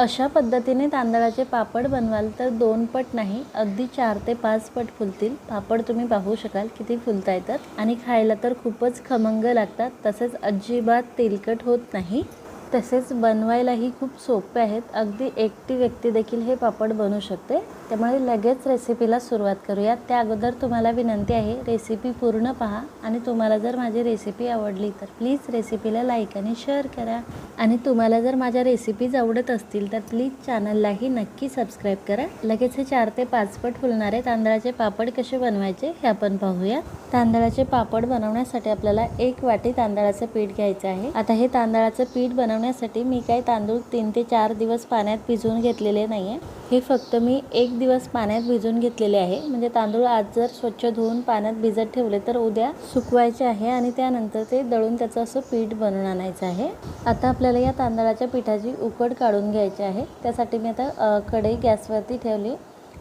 अशा पद्धतीने तांदळाचे पापड बनवाल तर 2 पट नाही अगदी 4 ते 5 पट फुलतील। पापड तुम्ही पाहू शकाल किती फुलता येतात आणि खायला तर खूपच खमंग लागतात। तसेच अजिबात तेलकट होत नाही, तसेच बनवायलाही खूप सोपे आहेत। अगदी एकटी व्यक्ती देखील हे पापड बनवू शकते। त्यामुळे लगेच रेसिपीला सुरुवात करूया। त्या अगोदर तुम्हाला विनंती आहे, रेसिपी पूर्ण पहा आणि तुम्हाला जर माझी रेसिपी आवडली तर प्लीज रेसिपीला लाईक आणि शेअर करा आणि तुम्हाला जर माझ्या रेसिपीज आवडत असतील तर प्लीज चॅनललाही नक्की सबस्क्राईब करा। लगेच हे 4 ते 5 पट फुलणारे तांदळाचे पापड कसे बनवायचे हे आपण पाहूया। तांदळाचे पापड बनवण्यासाठी आपल्याला 1 वाटी तांदळाचे पीठ घ्यायचे आहे। आता हे तांदळाचे पीठ बनवण्यासाठी मी काही तांदूळ 3 ते 4 दिवस पाण्यात भिजवून घेतलेले नाहीये। हे फक्त मी 1 दिवस पाण्यात भिजवून घेतलेले आहे। म्हणजे तांदूळ आज जर स्वच्छ धुवून पाण्यात भिजत ठेवले तर उद्या सुकवायचे आहे आणि त्यानंतर ते दळून त्याचं असं पीठ बनवून आणायचं आहे। आता आपल्याला या तांदळाच्या पिठाची उकड काढून घ्यायची आहे। त्यासाठी मी आता कढई गॅसवरती ठेवली।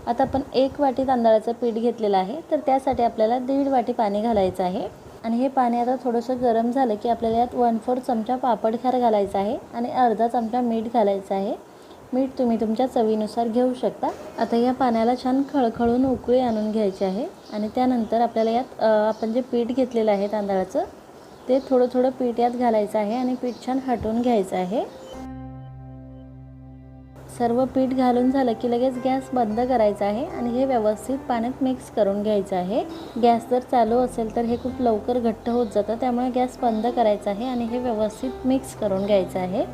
आता आपण 1 वाटी तांदळाचं पीठ घेतलेलं आहे, तर त्यासाठी आपल्याला 1.5 वाटी पाणी घालायचं आहे आणि हे पाणी आता थोडंसं गरम झालं की आपल्याला यात 1/4 चमचा पापड खार घालायचा आहे आणि अर्धा चमचा मीठ घालायचं आहे। मीठ तुम्ही तुमच्या चवीनुसार घेऊ शकता। आता या पाण्याला छान खळखळून उकळी आणून घ्यायची आहे आणि त्यानंतर आपल्याला यात आपण जे पीठ घेतलेलं आहे तांदळाचं ते थोडं थोडं पीठ यात घालायचं आहे आणि पीठ छान हटवून घ्यायचं आहे। सर्व पीठ घालून झालं की लगेच गॅस बंद करायचा आहे आणि हे व्यवस्थित पाण्यात मिक्स करून घ्यायचं आहे। गॅस जर चालू असेल तर हे खूप लवकर घट्ट होत जातं, त्यामुळे गॅस बंद करायचा आहे आणि हे व्यवस्थित मिक्स करून घ्यायचं आहे।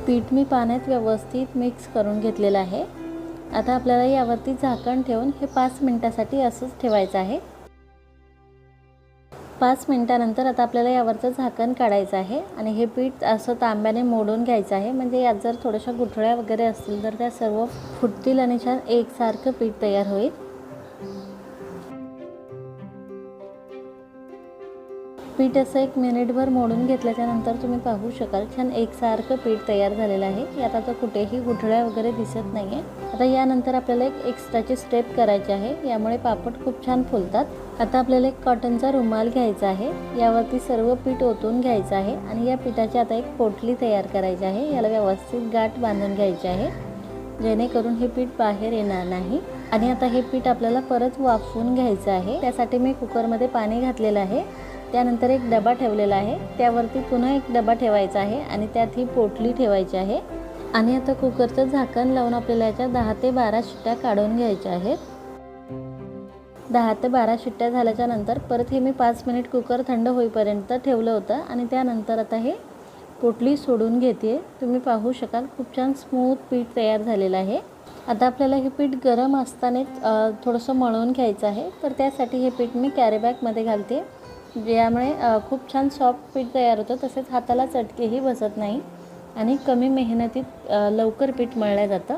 पीठ मी पाण्यात व्यवस्थित मिक्स करून घेतलेलं आहे। आता आपल्याला यावरती झाकण ठेवून हे 5 मिनिटांसाठी असंच ठेवायचं आहे। 5 मिनिटानंतर आता आपल्याला यावरचं झाकण काढायचं आहे आणि हे पीठ असं तांब्याने मोडून घ्यायचं आहे। म्हणजे यात जर थोड्याशा गुठळ्या वगैरे असतील तर त्या सर्व फुटतील आणि छान एकसारखं पीठ तयार होईल। पीठ असं 1 मिनिटभर मोडून घेतल्याच्या नंतर तुम्ही पाहू शकाल छान एकसारखं पीठ तयार झालेलं आहे। यात आता कुठेही गुठळ्या वगैरे दिसत नाहीये। आता यानंतर आपल्याला एक एक्स्ट्राची स्टेप करायची आहे, यामुळे पापड खूप छान फुलतात। आता आपल्याला एक कॉटनचा रुमाल घ्यायचा आहे, यावरती सर्व पीठ ओतून घ्यायचं आहे आणि या पिठाची आता एक पोटली तयार करायची आहे। याला व्यवस्थित गाठ बांधून घ्यायची आहे जेणेकरून हे पीठ बाहेर येणार नाही। आणि आता हे पीठ आपल्याला परत वाफवून घ्यायचं आहे। त्यासाठी मी कुकरमध्ये पाणी घातलेलं आहे, त्यानंतर एक डबा ठेवलेला आहे, त्यावरती पुन्हा एक डबा ठेवायचा आहे आणि त्यात ही पोटली ठेवायची आहे। आणि आता कुकरचं झाकण लावून आपल्याला याच्या 10 ते 12 शिट्ट्या काढून घ्यायच्या आहेत। 10 ते 12 शिट्ट्या झाल्याच्या नंतर परत हे मी 5 मिनिट कुकर थंड होईपर्यंत ठेवलं होतं आणि त्यानंतर आता हे पोटली सोडून घेते। तुम्ही पाहू शकाल खूप छान स्मूथ पीठ तयार झालेलं आहे। आता आपल्याला हे पीठ गरम असतानाच थोडंसं मळून घ्यायचं आहे, तर त्यासाठी हे पीठ मी कॅरी बॅगमध्ये घालते, ज्यामुळे खूप छान सॉफ्ट पीठ तयार होतं। तसेच हाताला चटकेही बसत नाही आणि कमी मेहनतीत लवकर पीठ मळलं जातं।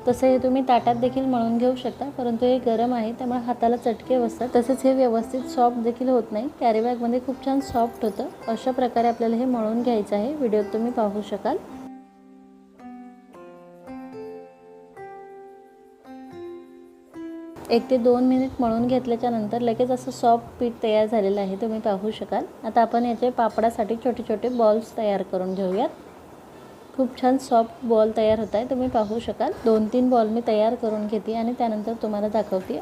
तसं हे तुम्ही ताटात देखील मळून घेऊ शकता, परंतु हे गरम आहे त्यामुळे हाताला चटके बसतात। तसेच हे व्यवस्थित सॉफ्ट देखील होत नाही। कॅरी बॅगमध्ये खूप छान सॉफ्ट होतं। अशा प्रकारे आपल्याला हे मळून घ्यायचं आहे, व्हिडिओत तुम्ही पाहू शकाल। 1 ते 2 मिनिट मळून घेतल्याच्या नंतर लगेच असं सॉफ्ट पीठ तयार झालेलं आहे, तुम्ही पाहू शकाल। आता आपण याचे पापडासाठी छोटे छोटे बॉल्स तयार करून घेऊयात। खूप छान सॉफ्ट बॉल तयार होत आहे, तुम्ही पाहू शकाल। 2-3 बॉल मी तयार करून घेते आणि त्यानंतर तुम्हाला दाखवते।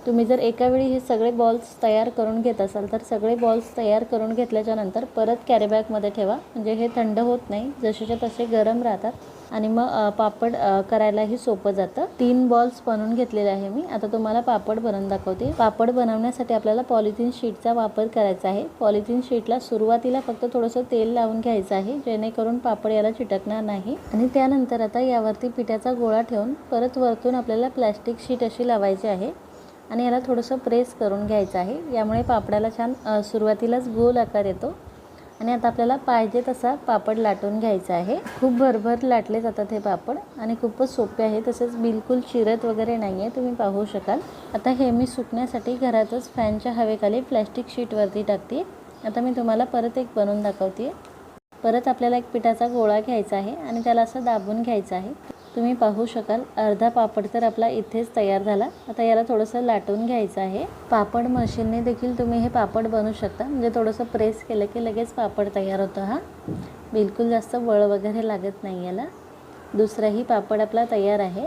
तुम्ही जर एका वेळी हे सगळे बॉल्स तयार करून घेत असाल तर सगळे बॉल्स तयार करून घेतल्याच्या नंतर परत कॅरी बॅगमध्ये ठेवा, म्हणजे हे थंड होत नाही, जसेच्या तसे गरम राहतात आणि मग पापड करायलाही सोपं जातं। 3 बॉल्स बनवून घेतलेले आहे मी। आता तुम्हाला पापड बनवून दाखवते। पापड बनवण्यासाठी आपल्याला पॉलिथिन शीटचा वापर करायचा आहे। पॉलिथिन शीटला सुरुवातीला फक्त थोडंसं तेल लावून घ्यायचं आहे, जेणेकरून पापड याला चिटकणार नाही। आणि त्यानंतर आता यावरती पिठाचा गोळा ठेवून परत वरतून आपल्याला प्लॅस्टिक शीट अशी लावायची आहे आणि याला थोडंसं प्रेस करून घ्यायचं आहे, यामुळे पापडाला छान सुरुवातीलाच गोल आकार येतो। आणि आता आपल्याला पाहिजे तसा पापड लाटून घ्यायचा आहे। खूप भरभर लाटले जातात हे पापड आणि खूपच सोपे आहे, तसेच बिलकुल चिरत वगैरे नाही आहे, तुम्ही पाहू शकाल। आता हे मी सुकण्यासाठी घरातच फॅनच्या हवेखाली प्लॅस्टिक शीटवरती टाकते। आता मी तुम्हाला परत एक बनवून दाखवते। परत आपल्याला एक पिठाचा गोळा घ्यायचा आहे आणि त्याला असं दाबून घ्यायचं आहे। तुम्ही पाहू शकाल अर्धा पापड तर आपला इथेच तयार झाला। आता याला थोडंसं लाटून घ्यायचं आहे। पापड मशीनने देखील तुम्ही हे पापड बनवू शकता, म्हणजे थोडंसं प्रेस केलं की लगेच पापड तयार होतं। हा बिलकुल जास्त वळ वगैरे लागत नाही याला। दुसराही पापड आपला तयार आहे।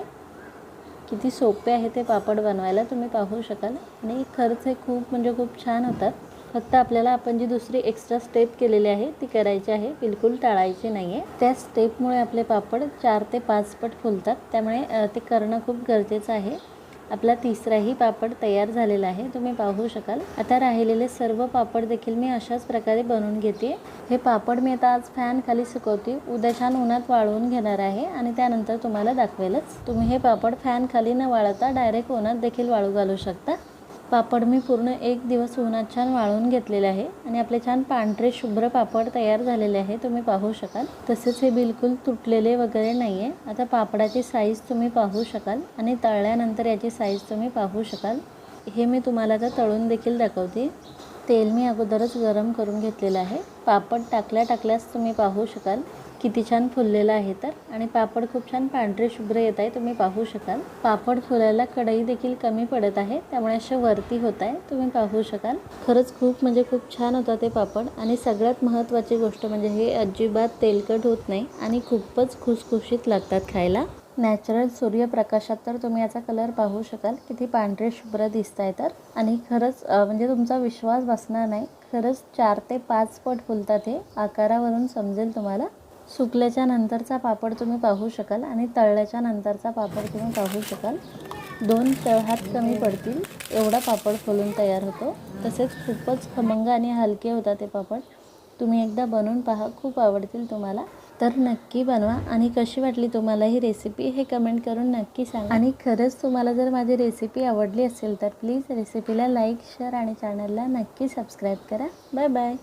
किती सोपे आहे ते पापड बनवायला तुम्ही पाहू शकाल आणि खरंच हे खूप म्हणजे खूप छान होतात। फक्त आपल्याला आपण जी दुसरी एक्स्ट्रा स्टेप केलेली आहे ती करायची आहे, बिलकुल टाळायची नाही आहे। त्या स्टेपमुळे आपले पापड 4 ते 5 पट फुलतात, त्यामुळे ते करणं खूप गरजेचं आहे। आपला तिसराही पापड तयार झालेला आहे, तुम्ही पाहू शकाल। आता राहिलेले सर्व पापड देखील मी अशाच प्रकारे बनवून घेते। हे पापड मी आता आज फॅन खाली सुकवते, उद्या छान उन्हात वाळवून घेणार आहे आणि त्यानंतर तुम्हाला दाखवेलच। तुम्ही हे पापड फॅन खाली न वाळवता डायरेक्ट उन्हात देखील वाळू घालू शकता। पापड मी पूर्ण 1 दिवस उन्हात छान वाळवून घेतलेले आहे आणि आपले छान पांढरे शुभ्र पापड तयार झालेले आहे, तुम्ही पाहू शकाल। तसेच हे बिलकुल तुटलेले वगैरे नाही आहे। आता पापडाची साईज तुम्ही पाहू शकाल आणि तळल्यानंतर याची साईज तुम्ही पाहू शकाल। हे मी तुम्हाला आता तळून देखील दाखवते। तेल मी अगोदरच गरम करून घेतलेलं आहे। पापड टाकल्यास तुम्ही पाहू शकाल किती छान फुललेला आहे तर, आणि पापड खूप छान पांढरे शुभ्र येत आहे, तुम्ही पाहू शकाल। पापड फुलायला कढई देखील कमी पडत आहे, त्यामुळे असे वरती होत आहे, तुम्ही पाहू शकाल। खरंच खूप म्हणजे खूप छान होता ते पापड। आणि सगळ्यात महत्त्वाची गोष्ट म्हणजे हे अजिबात तेलकट होत नाही आणि खूपच खुसखुशीत लागतात खायला। नॅचरल सूर्यप्रकाशात तर तुम्ही याचा कलर पाहू शकाल किती पांढरे शुभ्र दिसत आहे तर, आणि खरंच म्हणजे तुमचा विश्वास बसणार नाही, खरंच 4 ते 5 पट फुलतात हे, आकारावरून समजेल तुम्हाला। सुकल्याच्या नंतरचा पापड तुम्ही पाहू शकाल आणि तळल्याच्या नंतरचा पापड तुम्ही पाहू शकाल। 2 तळहात कमी पडतील एवढा पापड फुलून तयार होतो। तसेच खूपच खमंग आणि हलके होतात ते पापड। तुम्ही एकदा बनवून पहा, खूप आवडतील तुम्हाला। तर नक्की बनवा आणि कशी वाटली तुम्हाला ही रेसिपी हे कमेंट करून नक्की सांगा। आणि खरंच तुम्हाला जर माझी रेसिपी आवडली असेल तर प्लीज रेसिपीला लाईक, शेअर आणि चॅनलला नक्की सबस्क्राईब करा। Bye bye.